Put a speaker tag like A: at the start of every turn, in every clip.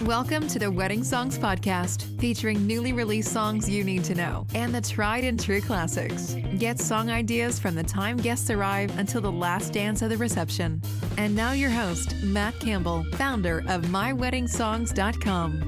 A: Welcome to the Wedding Songs podcast, featuring newly released songs you need to know and the tried and true classics. Get song ideas from the time guests arrive until the last dance of the reception. And now your host, Matt Campbell, founder of MyWeddingSongs.com.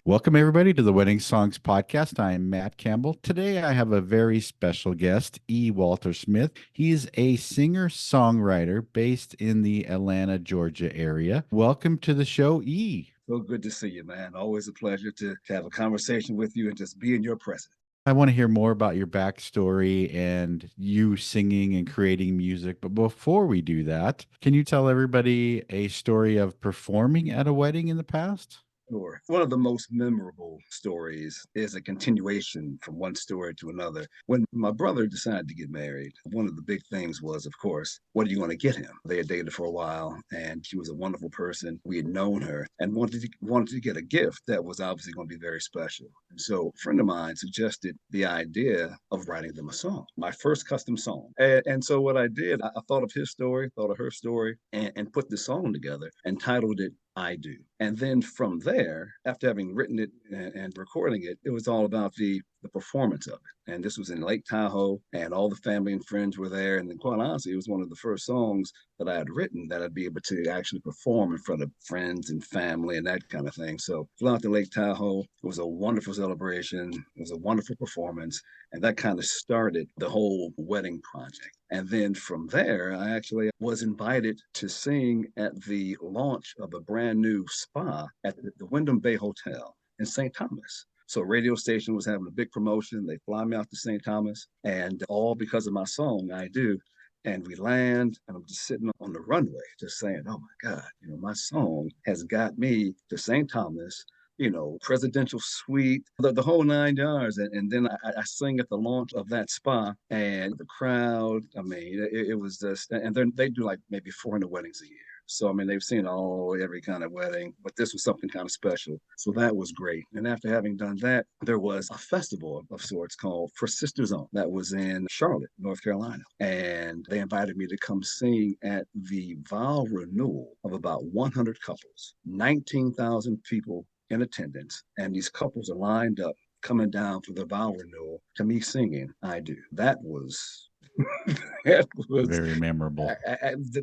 B: Welcome, everybody, to the Wedding Songs podcast. I am Matt Campbell. Today, I have a very special guest, E. Walter Smith. He's a singer-songwriter based in the Atlanta, Georgia area. Welcome to the show, E.
C: So good to see you, man. Always a pleasure to have a conversation with you and just be in your presence.
B: I want to hear more about your backstory and you singing and creating music. But before we do that, can you tell everybody a story of performing at a wedding in the past?
C: Sure. One of the most memorable stories is a continuation from one story to another. When my brother decided to get married, one of the big things was, of course, what are you going to get him? They had dated for a while, and she was a wonderful person. We had known her and wanted to get a gift that was obviously going to be very special. And so a friend of mine suggested the idea of writing them a song, my first custom song. And so what I did, I thought of his story, thought of her story, and put the song together and titled it I Do. And then from there, after having written it and recording it, it was all about the performance of it. And this was in Lake Tahoe, and all the family and friends were there. And then, quite honestly, it was one of the first songs that I had written that I'd be able to actually perform in front of friends and family and that kind of thing. So flew out to Lake Tahoe. It was a wonderful celebration. It was a wonderful performance. And that kind of started the whole wedding project. And then from there, I actually was invited to sing at the launch of a brand new spa at the Wyndham Bay Hotel in St. Thomas. So a radio station was having a big promotion. They fly me out to St. Thomas, and all because of my song, I Do. And we land, and I'm just sitting on the runway, just saying, oh my God, my song has got me to St. Thomas, presidential suite, the whole 9 yards. And then I sing at the launch of that spa, and the crowd, it was just, and then they do like maybe 400 weddings a year. So, they've seen every kind of wedding, but this was something kind of special. So that was great. And after having done that, there was a festival of sorts called For Sisters On that was in Charlotte, North Carolina. And they invited me to come sing at the Vow Renewal of about 100 couples, 19,000 people in attendance. And these couples are lined up coming down for the vow renewal to me singing I Do. That was
B: very memorable.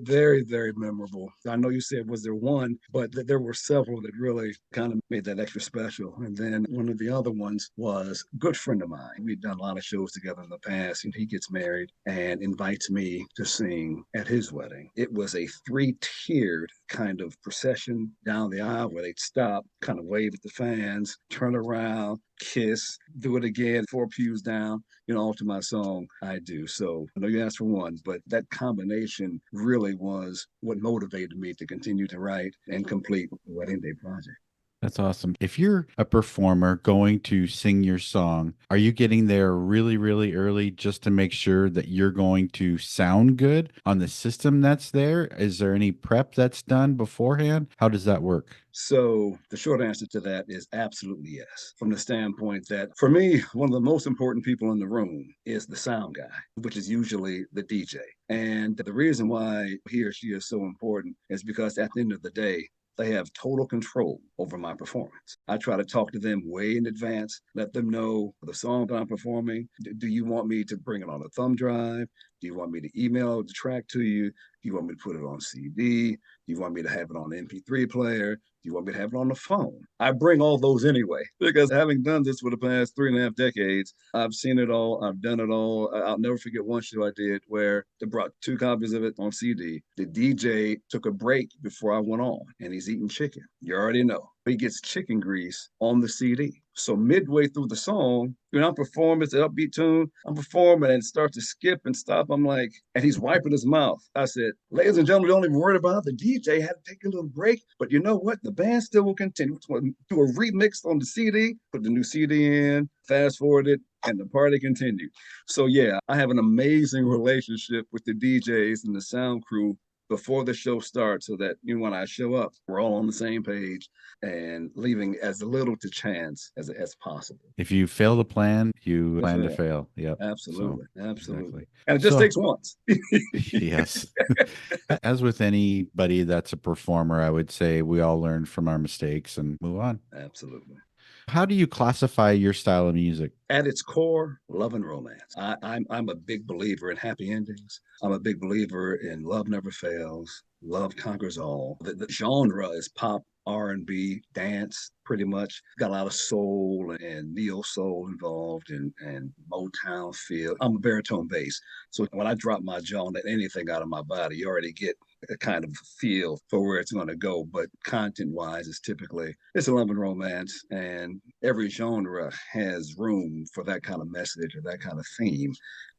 C: Very, very memorable. I know you said, was there one, but there were several that really kind of made that extra special. And then one of the other ones was a good friend of mine. We've done a lot of shows together in the past, and he gets married and invites me to sing at his wedding. It was a 3-tiered kind of procession down the aisle where they'd stop, kind of wave at the fans, turn around, kiss, do it again, 4 pews down, all to my song, I Do. So I know you asked for one, but that combination really was what motivated me to continue to write and complete the Wedding Day project.
B: That's awesome. If you're a performer going to sing your song, are you getting there really, really early just to make sure that you're going to sound good on the system that's there? Is there any prep that's done beforehand? How does that work?
C: So the short answer to that is absolutely yes. From the standpoint that for me, one of the most important people in the room is the sound guy, which is usually the DJ. And the reason why he or she is so important is because at the end of the day, they have total control over my performance. I try to talk to them way in advance, let them know the song that I'm performing. Do you want me to bring it on a thumb drive? Do you want me to email the track to you? Do you want me to put it on CD? Do you want me to have it on an MP3 player? Do you want me to have it on the phone? I bring all those anyway, because having done this for the past 3.5 decades, I've seen it all. I've done it all. I'll never forget one show I did where they brought 2 copies of it on CD. The DJ took a break before I went on, and he's eating chicken. You already know. He gets chicken grease on the CD. So midway through the song, I'm performing, it's an upbeat tune. I'm performing and start to skip and stop. I'm like, and he's wiping his mouth. I said, ladies and gentlemen, don't even worry about it. The DJ had to take a little break, but you know what? The band still will continue to do a remix on the CD, put the new CD in, fast forward it, and the party continued. So yeah, I have an amazing relationship with the DJs and the sound crew before the show starts so that when I show up, we're all on the same page and leaving as little to chance as possible.
B: If you fail to plan, you
C: They
B: plan to
C: fail.
B: fail. Yep. So
C: Absolutely. Absolutely.
B: exactly.
C: And it just
B: So
C: takes once.
B: yes. As with anybody that's a performer, I would say we all learn from our mistakes and move on.
C: Absolutely.
B: How do you classify your style of music?
C: At its core, love and romance. I'm a big believer in happy endings. I'm a big believer in love never fails. Love conquers all. The genre is pop, R&B, dance, pretty much. Got a lot of soul and neo soul involved and Motown feel. I'm a baritone bass, so when I drop my jaw on anything out of my body, you already get a kind of feel for where it's going to go. But content wise, it's a love and romance, and every genre has room for that kind of message or that kind of theme,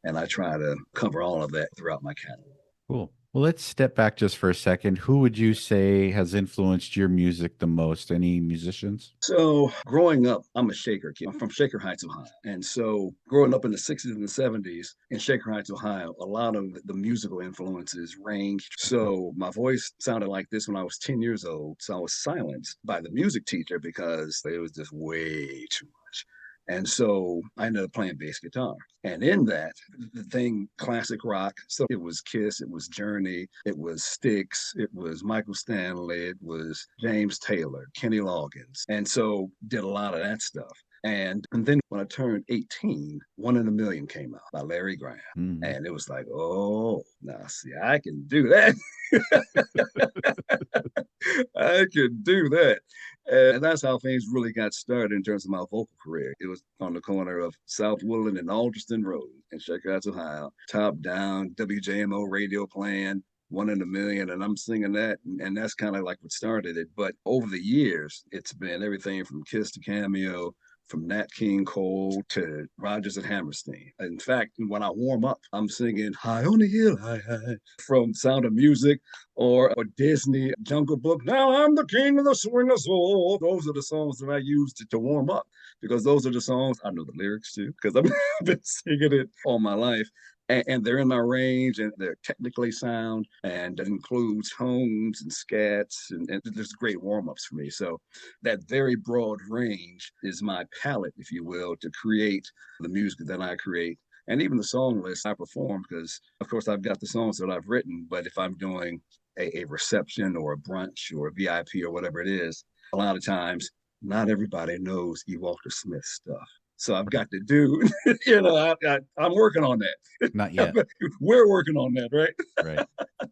C: and I try to cover all of that throughout my catalog.
B: Cool. Well, let's step back just for a second. Who would you say has influenced your music the most? Any musicians?
C: So, growing up, I'm a Shaker kid. I'm from Shaker Heights, Ohio. And so, growing up in the 60s and the 70s in Shaker Heights, Ohio, a lot of the musical influences ranged. So, my voice sounded like this when I was 10 years old. So, I was silenced by the music teacher because it was just way too much. And so I ended up playing bass guitar. And in that, the thing, classic rock. So it was Kiss, it was Journey, it was Styx, it was Michael Stanley, it was James Taylor, Kenny Loggins. And so did a lot of that stuff. And then when I turned 18, One in a Million came out by Larry Graham.
B: Mhm.
C: And it was like, oh, now see, I can do that. I could do that. And that's how things really got started in terms of my vocal career. It was on the corner of South Woodland and Alderston Road in Shaker Heights, Ohio. Top down, WJMO radio playing, One in a Million, and I'm singing that. And that's kind of like what started it. But over the years, it's been everything from Kiss to Cameo, from Nat King Cole to Rodgers and Hammerstein. In fact, when I warm up, I'm singing High on the Hill, High, High from Sound of Music or Disney Jungle Book. Now I'm the king of the swing of soul. Those are the songs that I use to warm up because those are the songs I know the lyrics to because I've been singing it all my life. And they're in my range and they're technically sound and that includes homes and scats and there's great warm-ups for me. So that very broad range is my palette, if you will, to create the music that I create. And even the song list I perform because of course I've got the songs that I've written, but if I'm doing a reception or a brunch or a VIP or whatever it is, a lot of times not everybody knows E. Walter Smith stuff. So I've got to do, I'm working on that.
B: Not yet.
C: We're working on that, right?
B: Right.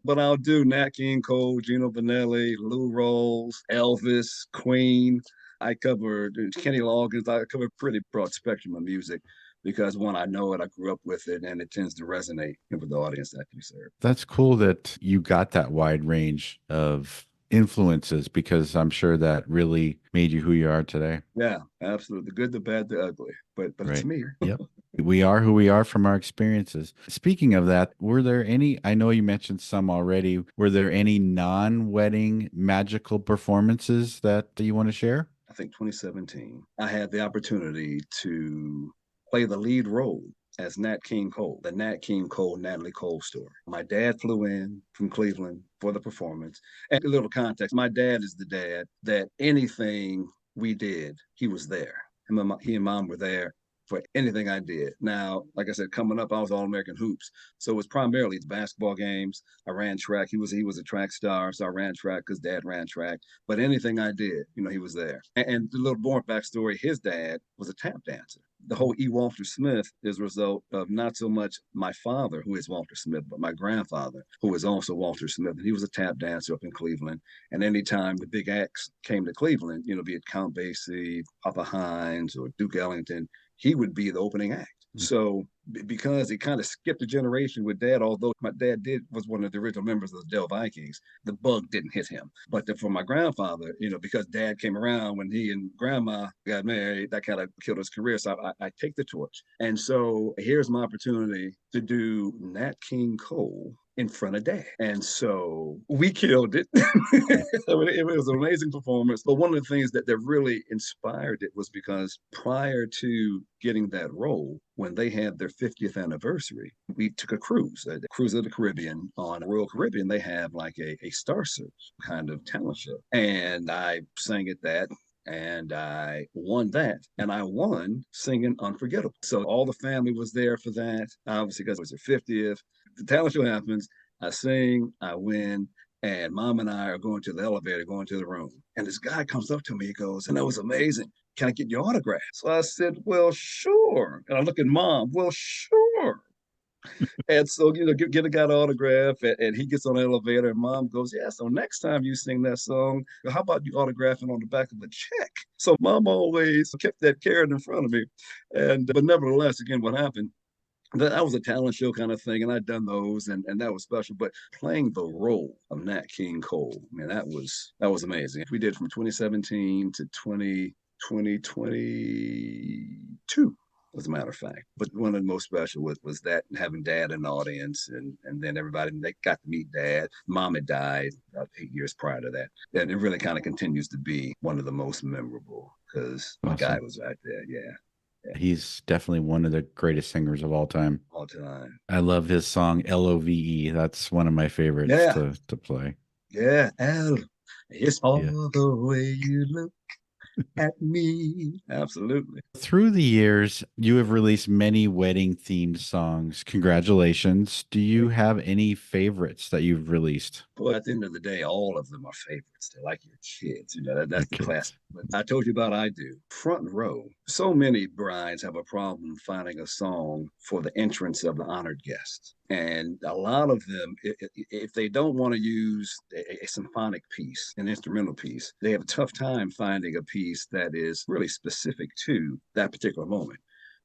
C: But I'll do Nat King Cole, Gino Vanelli, Lou Rawls, Elvis, Queen. I cover Kenny Loggins. I cover a pretty broad spectrum of music because one, I know it, I grew up with it, and it tends to resonate with the audience that you serve.
B: That's cool that you got that wide range of influences because I'm sure that really made you who you are today.
C: Yeah, absolutely. The good, the bad, the ugly. But it's
B: Right.
C: me.
B: Yep. We are who we are from our experiences. Speaking of that, were there any, I know you mentioned some already, were there any non-wedding magical performances that you want to share?
C: I think 2017, I had the opportunity to play the lead role as Nat King Cole, the Nat King Cole, Natalie Cole story. My dad flew in from Cleveland for the performance. And a little context, my dad is the dad that anything we did, he was there. He and mom were there for anything I did. Now, like I said, coming up, I was All-American hoops. So it was primarily basketball games. I ran track. He was a track star. So I ran track because dad ran track. But anything I did, he was there. And the little born backstory, his dad was a tap dancer. The whole E. Walter Smith is a result of not so much my father, who is Walter Smith, but my grandfather, who is also Walter Smith. And he was a tap dancer up in Cleveland. And anytime the big acts came to Cleveland, be it Count Basie, Papa Hines, or Duke Ellington, he would be the opening act. So because he kind of skipped a generation with dad, although my dad was one of the original members of the Dell Vikings, the bug didn't hit him. But for my grandfather, because dad came around when he and grandma got married, that kind of killed his career. So I take the torch. And so here's my opportunity to do Nat King Cole in front of dad. And so we killed it. It was an amazing performance. But one of the things that really inspired it was because prior to getting that role, when they had their 50th anniversary, we took a cruise, the cruise of the Caribbean. On Royal Caribbean, they have like a Star Search kind of talent show. And I sang at that, and I won that. And I won singing Unforgettable. So all the family was there for that, obviously, because it was their 50th. The talent show happens. I sing, I win, and mom and I are going to the elevator, going to the room. And this guy comes up to me, he goes, and that was amazing. Can I get your autograph? So I said, well, sure. And I look at mom, well, sure. And so, get a guy an autograph, and he gets on the elevator, and mom goes, yeah, so next time you sing that song, how about you autographing on the back of a check? So mom always kept that carrot in front of me. But nevertheless, again, what happened, that was a talent show kind of thing, and I'd done those, and that was special. But playing the role of Nat King Cole, man, that was amazing. We did from 2017 to 2022, as a matter of fact. But one of the most special was that, having dad in the audience, and then everybody, they got to meet dad. Mom had died about 8 years prior to that. And it really kind of continues to be one of the most memorable because my guy was right there. Yeah.
B: He's definitely one of the greatest singers of all time.
C: All time.
B: I love his song Love. That's one of my favorites to play.
C: Yeah. It's all the way you look at me. Absolutely.
B: Through the years, you have released many wedding themed songs. Congratulations. Do you have any favorites that you've released?
C: Well, at the end of the day, all of them are favorites. They're like your kids. That's the classic. But I told you about I Do. Front Row. So many brides have a problem finding a song for the entrance of the honored guests. And a lot of them, if they don't want to use a symphonic piece, an instrumental piece, they have a tough time finding a piece that is really specific to that particular moment.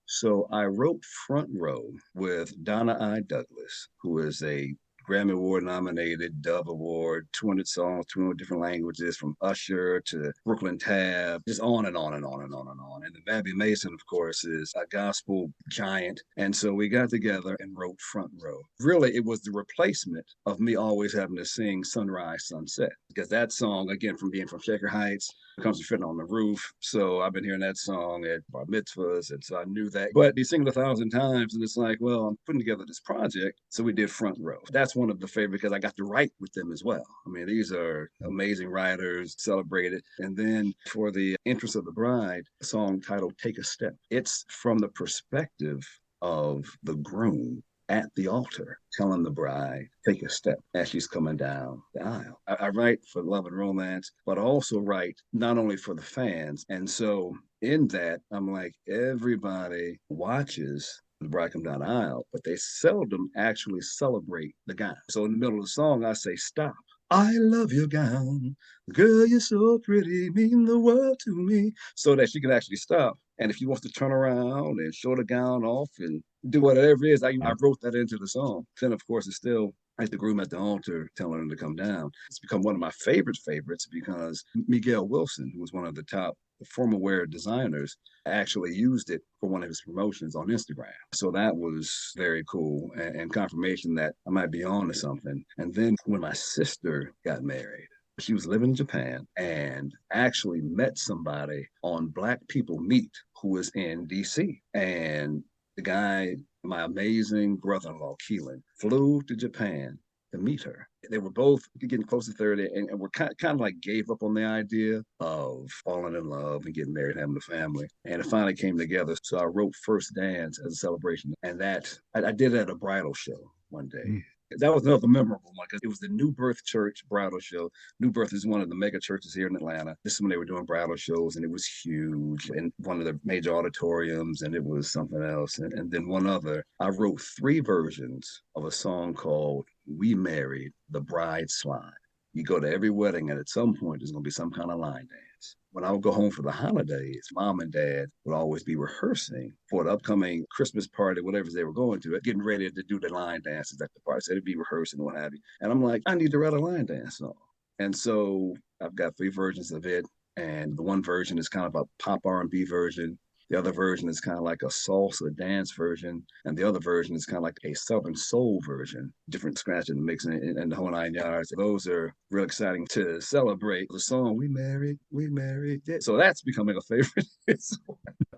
C: So I wrote Front Row with Donna I. Douglas, who is a Grammy Award nominated, Dove Award, 200 songs, 200 different languages, from Usher to Brooklyn Tab, just on and on and on and on and on. And then Babby Mason, of course, is a gospel giant. And so we got together and wrote Front Row. Really, it was the replacement of me always having to sing Sunrise, Sunset, because that song, again, from being from Shaker Heights, comes to fit on the roof. So I've been hearing that song at bar mitzvahs, and so I knew that. But he sing it 1,000 times, and it's like, well, I'm putting together this project, so we did Front Row. That's one of the favorites because I got to write with them as well. I mean, these are amazing writers, celebrated. And then for the entrance of the bride, a song titled Take a Step. It's from the perspective of the groom at the altar, telling the bride, take a step as she's coming down the aisle. I write for love and romance, but I also write not only for the fans. And so in that, I'm like, everybody watches the bride come down the aisle, but they seldom actually celebrate the gown. So in the middle of the song, I say, stop. I love your gown. Girl, you're so pretty, mean the world to me. So that she can actually stop. And if she wants to turn around and show the gown off and do whatever it is, I wrote that into the song. Then, of course, it's still like the groom at the altar telling him to come down. It's become one of my favorites because Miguel Wilson, who was one of the top formal wear designers, actually used it for one of his promotions on Instagram. So that was very cool and confirmation that I might be on to something. And then when my sister got married, she was living in Japan and actually met somebody on Black People Meet who was in DC. And the guy, my amazing brother-in-law, Keelan, flew to Japan to meet her. They were both getting close to 30 and were kind of like gave up on the idea of falling in love and getting married, having a family. And it finally came together. So I wrote First Dance as a celebration. And that I did it at a bridal show one day. That was another memorable one because it was the New Birth Church bridal show. New Birth is one of the mega churches here in Atlanta. This is when they were doing bridal shows, and it was huge in one of the major auditoriums, and it was something else. And then one other, I wrote 3 versions of a song called We Married, the Bride Slide. You go to every wedding, and at some point, there's going to be some kind of line dance. When I would go home for the holidays, mom and dad would always be rehearsing for the upcoming Christmas party, whatever they were going to, getting ready to do the line dances at the party. So they'd be rehearsing and what have you. And I'm like, I need to write a line dance song. And so I've got 3 versions of it. And the one version is kind of a pop R&B version. The other version is kind of like a salsa dance version, and the other version is kind of like a Southern soul version, different scratching and mixing and the whole 9 yards. Those are real exciting to celebrate the song "We Married, We Married." Yeah. So that's becoming a favorite.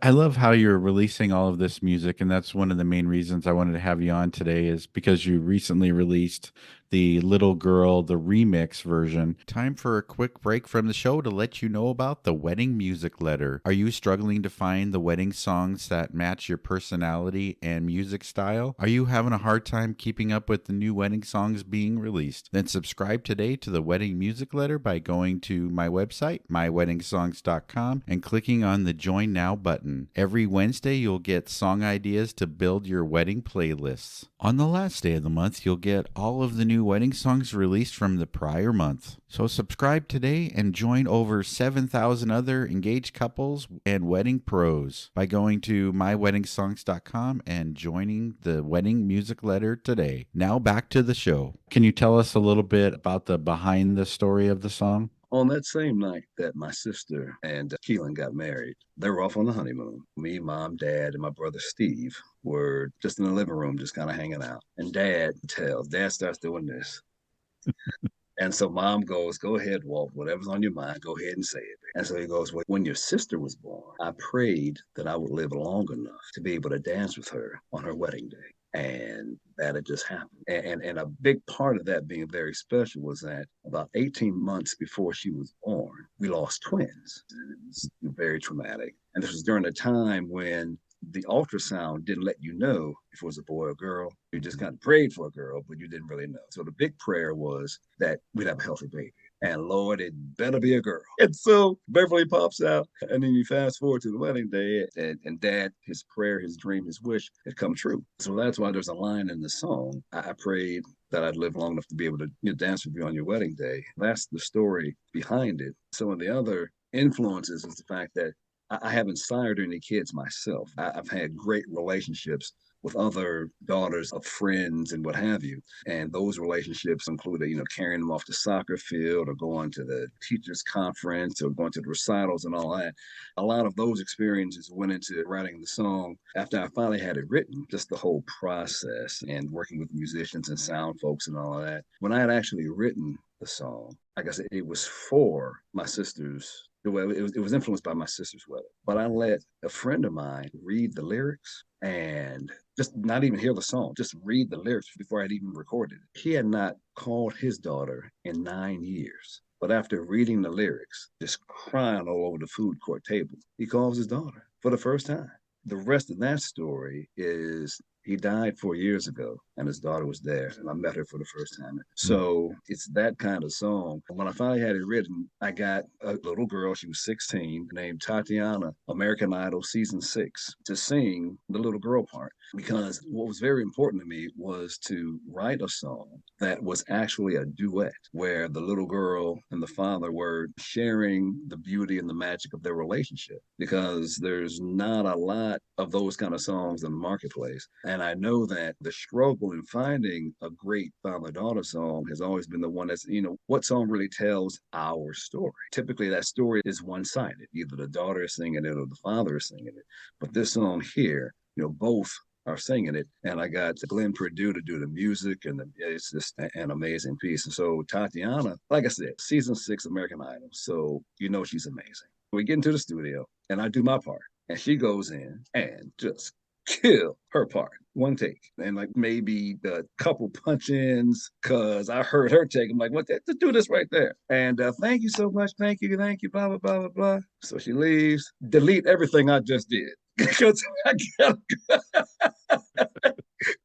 B: I love how you're releasing all of this music, and that's one of the main reasons I wanted to have you on today is because you recently released the Little Girl, the remix version. Time for a quick break from the show to let you know about the Wedding Music Letter. Are you struggling to find the wedding songs that match your personality and music style? Are you having a hard time keeping up with the new wedding songs being released? Then subscribe today to the Wedding Music Letter by going to my website, myweddingsongs.com, and clicking on the Join Now button. Every Wednesday, you'll get song ideas to build your wedding playlists. On the last day of the month, you'll get all of the new wedding songs released from the prior month. So subscribe today and join over 7,000 other engaged couples and wedding pros by going to myweddingsongs.com and joining the Wedding Music Letter today. Now back to the show. Can you tell us a little bit about the behind the story of the song?
C: On that same night that my sister and Keelan got married, they were off on the honeymoon. Me, mom, dad, and my brother Steve were just in the living room, just kind of hanging out. And dad starts doing this. And so mom goes, "Go ahead, Walt, whatever's on your mind, go ahead and say it." And so he goes, "Well, when your sister was born, I prayed that I would live long enough to be able to dance with her on her wedding day." And that had just happened. And a big part of that being very special was that about 18 months before she was born, we lost twins. And it was very traumatic. And this was during a time when the ultrasound didn't let you know if it was a boy or girl. You just kind of prayed for a girl, but you didn't really know. So the big prayer was that we'd have a healthy baby. And Lord, it better be a girl. And so Beverly pops out, and then you fast forward to the wedding day, and Dad, his prayer, his dream, his wish had come true. So that's why there's a line in the song. I prayed that I'd live long enough to be able to dance with you on your wedding day. That's the story behind it. Some of the other influences is the fact that I haven't sired any kids myself. I've had great relationships with other daughters of friends and what have you. And those relationships included, carrying them off the soccer field or going to the teachers' conference or going to the recitals and all that. A lot of those experiences went into writing the song. After I finally had it written, just the whole process and working with musicians and sound folks and all of that. When I had actually written the song, like I said, it was for my sister's. Well, it was influenced by my sister's wedding. But I let a friend of mine read the lyrics and just not even hear the song, just read the lyrics before I'd even recorded it. He had not called his daughter in 9 years. But after reading the lyrics, just crying all over the food court table, he calls his daughter for the first time. The rest of that story is he died 4 years ago, and his daughter was there, and I met her for the first time. So it's that kind of song. When I finally had it written, I got a little girl, she was 16, named Tatiana, American Idol Season 6, to sing the little girl part. Because what was very important to me was to write a song that was actually a duet, where the little girl and the father were sharing the beauty and the magic of their relationship. Because there's not a lot of those kind of songs in the marketplace. And I know that the struggle in finding a great father-daughter song has always been the one that's, what song really tells our story? Typically, that story is one-sided. Either the daughter is singing it or the father is singing it. But this song here, both are singing it. And I got Glenn Perdue to do the music, and it's just an amazing piece. And so Tatiana, like I said, Season 6 American Idol. So she's amazing. We get into the studio, and I do my part. And she goes in and just kill her part. One take. And like maybe a couple punch-ins, because I heard her take. I'm like, what? Just do this right there. And thank you so much. Thank you, blah, blah, blah, blah, blah. So she leaves. Delete everything I just did. Because I gotta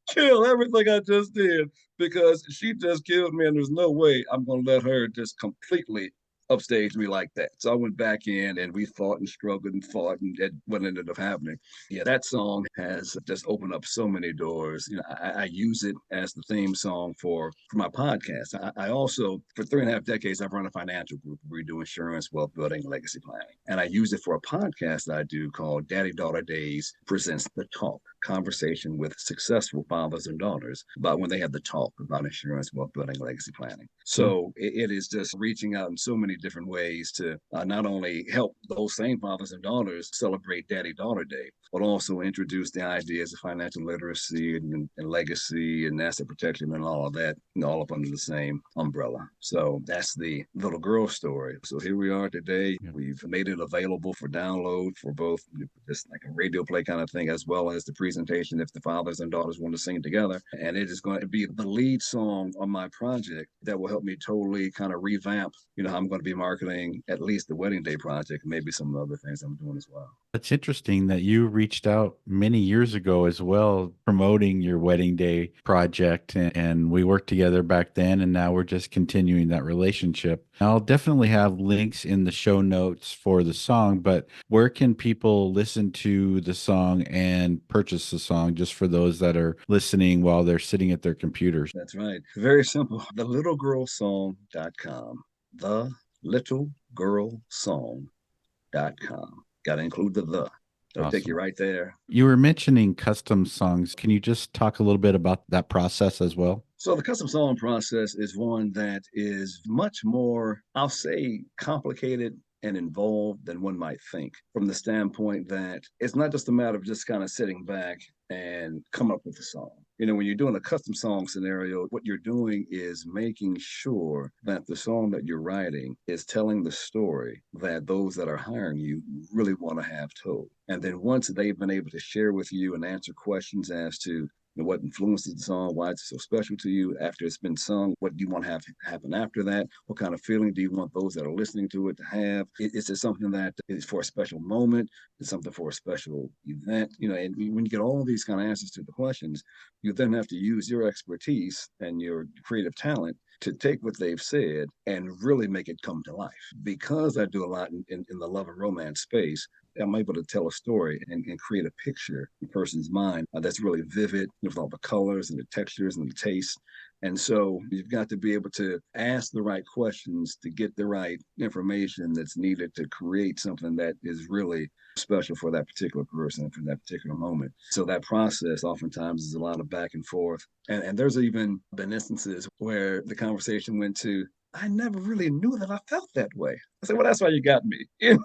C: kill everything I just did, because she just killed me, and there's no way I'm going to let her just completely upstage me like that. So I went back in, and we fought and struggled and fought, and that what ended up happening. Yeah, that song has just opened up so many doors. I use it as the theme song for my podcast. I also, for 3.5 decades, I've run a financial group. We do insurance, wealth building, legacy planning. And I use it for a podcast that I do called Daddy Daughter Days Presents The Talk. conversation with successful fathers and daughters about when they have the talk about insurance, wealth building, legacy planning. So it is just reaching out in so many different ways to not only help those same fathers and daughters celebrate Daddy Daughter Day, but also introduce the ideas of financial literacy and legacy and asset protection and all of that, all up under the same umbrella. So that's the little girl story. So here we are today. Yeah. We've made it available for download for both just like a radio play kind of thing, as well as the presentation if the fathers and daughters want to sing together. And it is going to be the lead song on my project that will help me totally kind of revamp, how I'm going to be marketing at least the Wedding Day project, maybe some other things I'm doing as well.
B: It's interesting that you reached out many years ago as well, promoting your Wedding Day project. And we worked together back then, and now we're just continuing that relationship. I'll definitely have links in the show notes for the song, but where can people listen to the song and purchase the song, just for those that are listening while they're sitting at their computers?
C: That's right. Very simple. TheLittleGirlSong.com. TheLittleGirlSong.com. Got to include the. It'll take you right there.
B: You were mentioning custom songs. Can you just talk a little bit about that process as well?
C: So the custom song process is one that is much more, I'll say, complicated and involved than one might think, from the standpoint that it's not just a matter of just kind of sitting back and come up with a song. When you're doing a custom song scenario, what you're doing is making sure that the song that you're writing is telling the story that those that are hiring you really want to have told. And then once they've been able to share with you and answer questions as to what influences the song, why it's so special to you after it's been sung, what do you want to have happen after that, what kind of feeling do you want those that are listening to it to have? Is it something that is for a special moment? Is something for a special event? And when you get all these kind of answers to the questions, you then have to use your expertise and your creative talent to take what they've said and really make it come to life. Because I do a lot in the love and romance space, I'm able to tell a story and create a picture in a person's mind that's really vivid, with all the colors and the textures and the tastes. And so you've got to be able to ask the right questions to get the right information that's needed to create something that is really special for that particular person, for that particular moment. So that process oftentimes is a lot of back and forth. And there's even been instances where the conversation went to, I never really knew that I felt that way. I said, well, that's why you got me. That's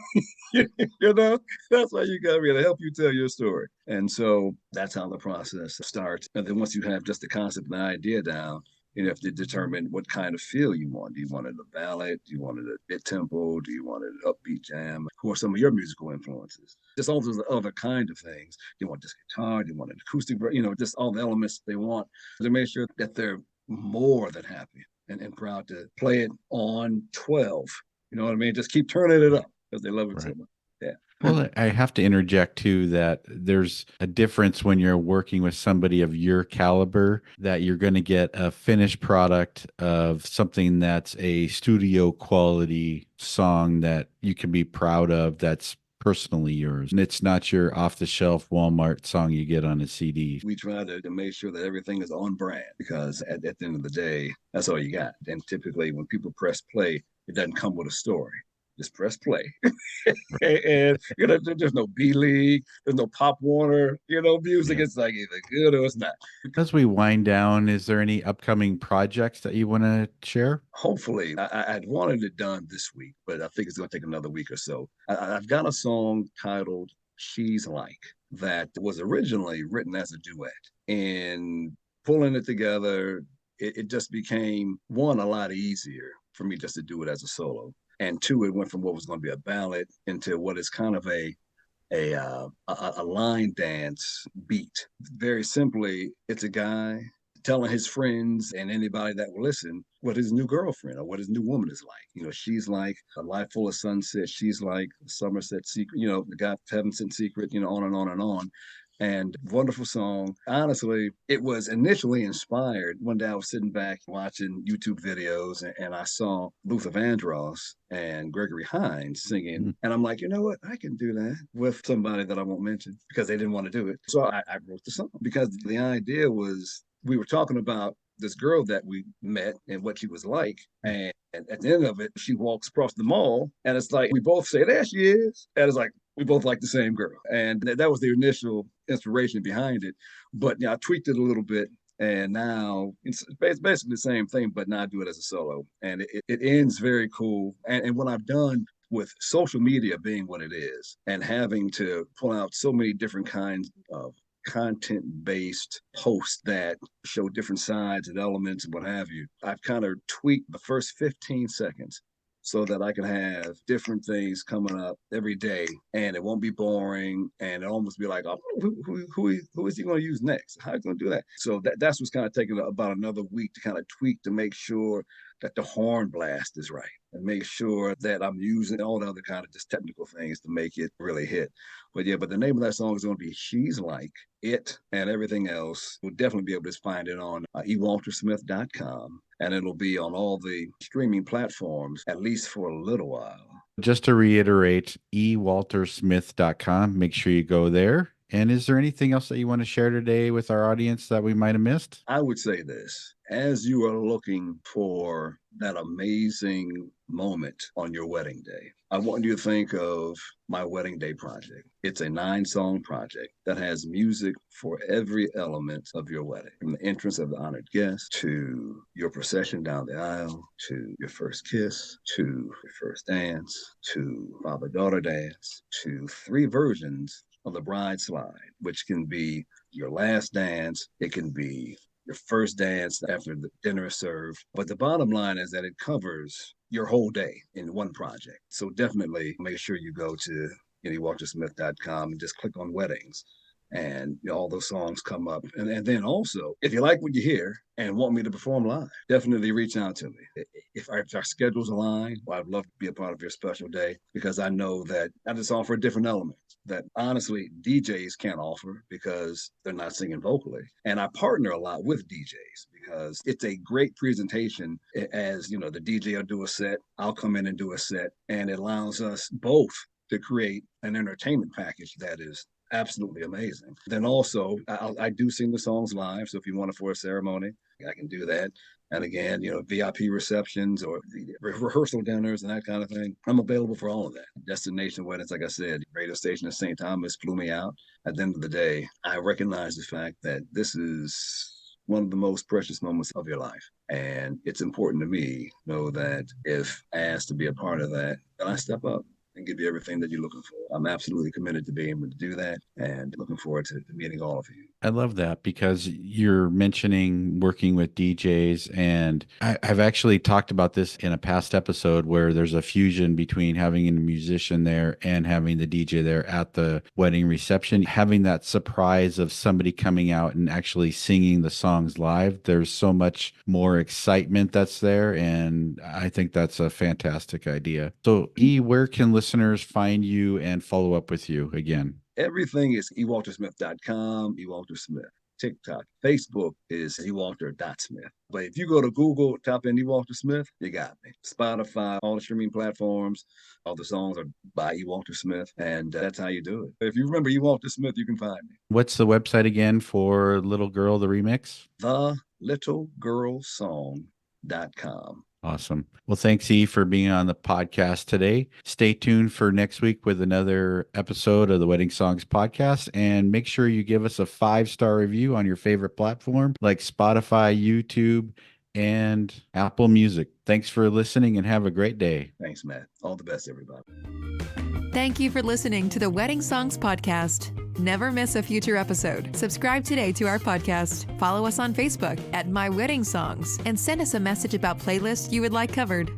C: why you got me, to help you tell your story. And so that's how the process starts. And then once you have just the concept and the idea down, you have to determine what kind of feel you want. Do you want it a ballad? Do you want it a bit tempo? Do you want it an upbeat jam? Who are some of your musical influences? Just all those other kind of things. Do you want just guitar? Do you want an acoustic? Just all the elements they want to make sure that they're more than happy and proud to play it on 12. You know what I mean? Just keep turning it up because they love it so much. Yeah.
B: Well, I have to interject too that there's a difference when you're working with somebody of your caliber, that you're going to get a finished product of something that's a studio quality song that you can be proud of, that's personally yours. And it's not your off-the-shelf Walmart song you get on a CD.
C: We try to make sure that everything is on brand, because at the end of the day, that's all you got. And typically when people press play, it doesn't come with a story. Just press play. And there's no B-League, there's no Pop Warner, music. Yeah. It's like either good or it's not.
B: As we wind down, is there any upcoming projects that you want to share?
C: Hopefully. I'd wanted it done this week, but I think it's going to take another week or so. I've got a song titled She's Like that was originally written as a duet, and pulling it together, it just became, one, a lot easier for me just to do it as a solo. And two, it went from what was going to be a ballad into what is kind of a line dance beat. Very simply, it's a guy telling his friends and anybody that will listen what his new girlfriend or what his new woman is like. She's like a life full of sunset. She's like a Somerset secret, the guy Heaven Sent Secret, on and on and on. And wonderful song. Honestly, it was initially inspired. One day I was sitting back watching YouTube videos and I saw Luther Vandross and Gregory Hines singing. Mm-hmm. And I'm like, you know what? I can do that with somebody that I won't mention because they didn't want to do it. So I wrote the song because the idea was, we were talking about this girl that we met and what she was like. And at the end of it, she walks across the mall and it's like, we both say, there she is. And it's like, We both like the same girl. And that was the initial inspiration behind it. But I tweaked it a little bit. And now it's basically the same thing, but now I do it as a solo. And it ends very cool. And what I've done with social media being what it is and having to pull out so many different kinds of content-based posts that show different sides and elements and what have you, I've kind of tweaked the first 15 seconds so that I can have different things coming up every day and it won't be boring and it almost be like, oh, who is he going to use next? How are you going to do that? So that's what's kind of taking about another week to kind of tweak to make sure that the horn blast is right and make sure that I'm using all the other kind of just technical things to make it really hit. But the name of that song is going to be She's Like It, and everything else we'll definitely be able to find it on ewaltersmith.com, and it'll be on all the streaming platforms at least for a little while.
B: Just to reiterate, ewaltersmith.com. Make sure you go there. And is there anything else that you want to share today with our audience that we might have missed?
C: I would say this. As you are looking for that amazing moment on your wedding day, I want you to think of my wedding day project. It's a 9-song project that has music for every element of your wedding, from the entrance of the honored guest to your procession down the aisle, to your first kiss, to your first dance, to father-daughter dance, to 3 versions of the bride slide, which can be your last dance. It can be your first dance after the dinner is served. But the bottom line is that it covers your whole day in one project. So definitely make sure you go to ewaltersmith.com and just click on weddings. And all those songs come up. And then also, if you like what you hear and want me to perform live, definitely reach out to me. If our schedules align, well, I'd love to be a part of your special day because I know that I just offer a different element that honestly DJs can't offer because they're not singing vocally. And I partner a lot with DJs because it's a great presentation. As the DJ will do a set, I'll come in and do a set, and it allows us both to create an entertainment package that is absolutely amazing. Then also, I do sing the songs live. So if you want it for a ceremony, I can do that. And again, VIP receptions or rehearsal dinners and that kind of thing. I'm available for all of that. Destination weddings, like I said, radio station in St. Thomas flew me out. At the end of the day, I recognize the fact that this is one of the most precious moments of your life. And it's important to me to know that if asked to be a part of that, then I step up and give you everything that you're looking for. I'm absolutely committed to being able to do that and looking forward to meeting all of you.
B: I love that because you're mentioning working with DJs, and I've actually talked about this in a past episode where there's a fusion between having a musician there and having the DJ there at the wedding reception. Having that surprise of somebody coming out and actually singing the songs live, there's so much more excitement that's there, and I think that's a fantastic idea. So, where can listeners find you and follow up with you again?
C: Everything is ewaltersmith.com, ewaltersmith. TikTok, Facebook is ewalter.smith. But if you go to Google, type in Ewalter Smith, you got me. Spotify, all the streaming platforms, all the songs are by Ewalter Smith, and that's how you do it. If you remember Ewalter Smith, you can find me.
B: What's the website again for Little Girl, the remix?
C: TheLittleGirlSong.com.
B: Awesome. Well, thanks, E, for being on the podcast today. Stay tuned for next week with another episode of the Wedding Songs podcast. And make sure you give us a 5-star review on your favorite platform like Spotify, YouTube, and Apple Music. Thanks for listening and have a great day.
C: Thanks, Matt. All the best, everybody.
A: Thank you for listening to the Wedding Songs podcast. Never miss a future episode. Subscribe today to our podcast. Follow us on Facebook at My Wedding Songs and send us a message about playlists you would like covered.